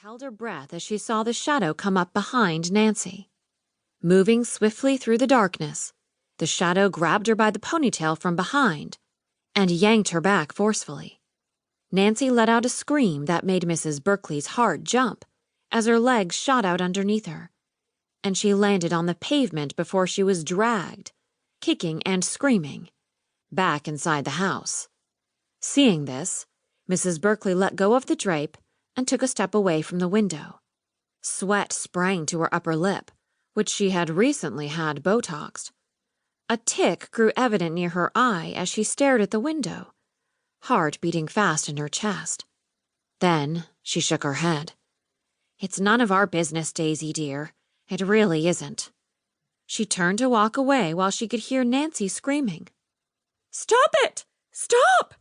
held her breath as she saw the shadow come up behind Nancy. Moving swiftly through the darkness, the shadow grabbed her by the ponytail from behind and yanked her back forcefully. Nancy let out a scream that made Mrs. Berkeley's heart jump as her legs shot out underneath her, and she landed on the pavement before she was dragged, kicking and screaming, back inside the house. Seeing this, Mrs. Berkeley let go of the drape and took a step away from the window. Sweat sprang to her upper lip, which she had recently had Botoxed. A tic grew evident near her eye as she stared at the window, heart beating fast in her chest. Then she shook her head. "It's none of our business, Daisy dear. It really isn't." She turned to walk away while she could hear Nancy screaming, "Stop it! Stop!"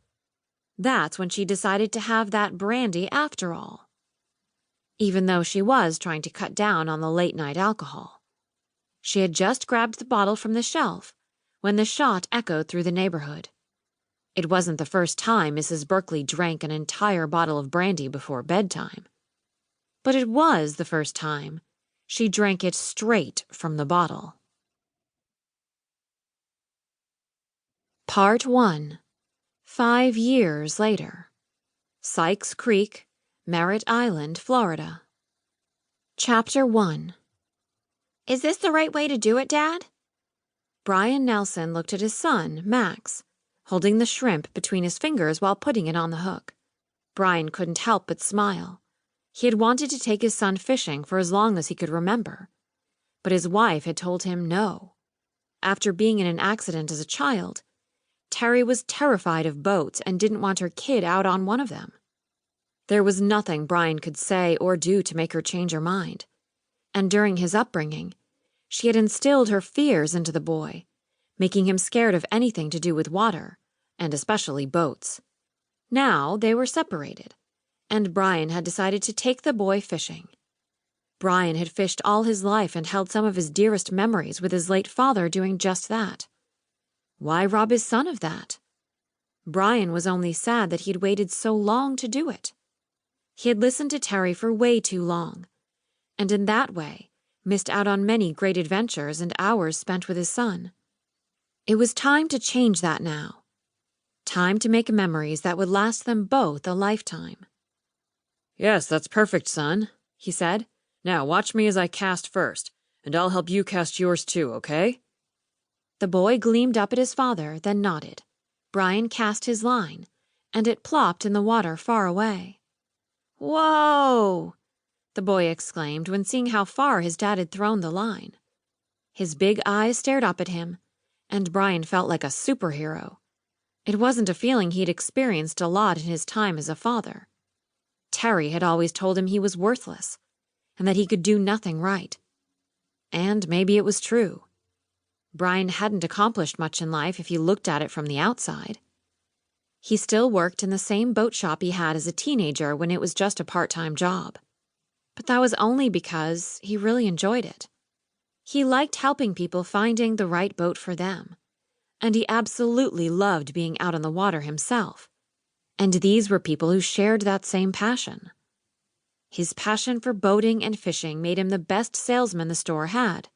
That's when she decided to have that brandy after all, even though she was trying to cut down on the late-night alcohol. She had just grabbed the bottle from the shelf when the shot echoed through the neighborhood. It wasn't the first time Mrs. Berkeley drank an entire bottle of brandy before bedtime, but it was the first time she drank it straight from the bottle. Part 1. 5 years later. Sykes Creek, Merritt Island, Florida. Chapter 1. "Is this the right way to do it, Dad?" Brian Nelson looked at his son, Max, holding the shrimp between his fingers while putting it on the hook. Brian couldn't help but smile. He had wanted to take his son fishing for as long as he could remember, but his wife had told him no. After being in an accident as a child, Terry was terrified of boats and didn't want her kid out on one of them. There was nothing Brian could say or do to make her change her mind, and during his upbringing, she had instilled her fears into the boy, making him scared of anything to do with water, and especially boats. Now they were separated, and Brian had decided to take the boy fishing. Brian had fished all his life and held some of his dearest memories with his late father doing just that. Why rob his son of that? Brian was only sad that he'd waited so long to do it. He had listened to Terry for way too long, and in that way missed out on many great adventures and hours spent with his son. It was time to change that now. Time to make memories that would last them both a lifetime. "Yes, that's perfect, son," he said. "Now watch me as I cast first, and I'll help you cast yours too, okay?" The boy gleamed up at his father, then nodded. Brian cast his line, and it plopped in the water far away. "Whoa!" the boy exclaimed when seeing how far his dad had thrown the line. His big eyes stared up at him, and Brian felt like a superhero. It wasn't a feeling he'd experienced a lot in his time as a father. Terry had always told him he was worthless, and that he could do nothing right. And maybe it was true. Brian hadn't accomplished much in life if you looked at it from the outside. He still worked in the same boat shop he had as a teenager when it was just a part-time job. But that was only because he really enjoyed it. He liked helping people finding the right boat for them, and he absolutely loved being out on the water himself. And these were people who shared that same passion. His passion for boating and fishing made him the best salesman the store had,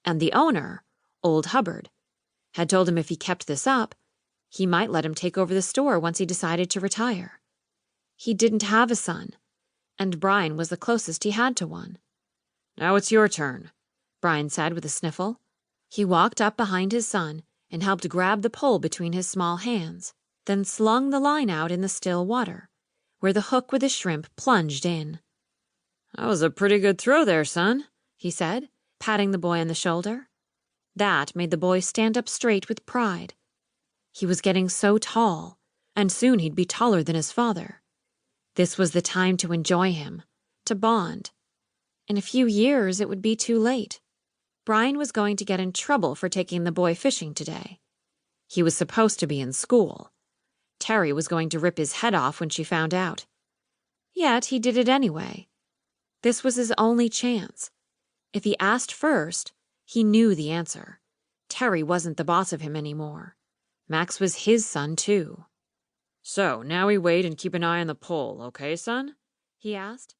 and the owner, Old Hubbard, had told him if he kept this up, he might let him take over the store once he decided to retire. He didn't have a son, and Brian was the closest he had to one. "Now it's your turn," Brian said with a sniffle. He walked up behind his son and helped grab the pole between his small hands, then slung the line out in the still water, where the hook with the shrimp plunged in. "That was a pretty good throw there, son," he said, patting the boy on the shoulder. That made the boy stand up straight with pride. He was getting so tall, and soon he'd be taller than his father. This was the time to enjoy him, to bond. In a few years, it would be too late. Brian was going to get in trouble for taking the boy fishing today. He was supposed to be in school. Terry was going to rip his head off when she found out. Yet he did it anyway. This was his only chance. If he asked first, he knew the answer. Terry wasn't the boss of him anymore. Max was his son, too. "So, now we wait and keep an eye on the pole, okay, son?" he asked.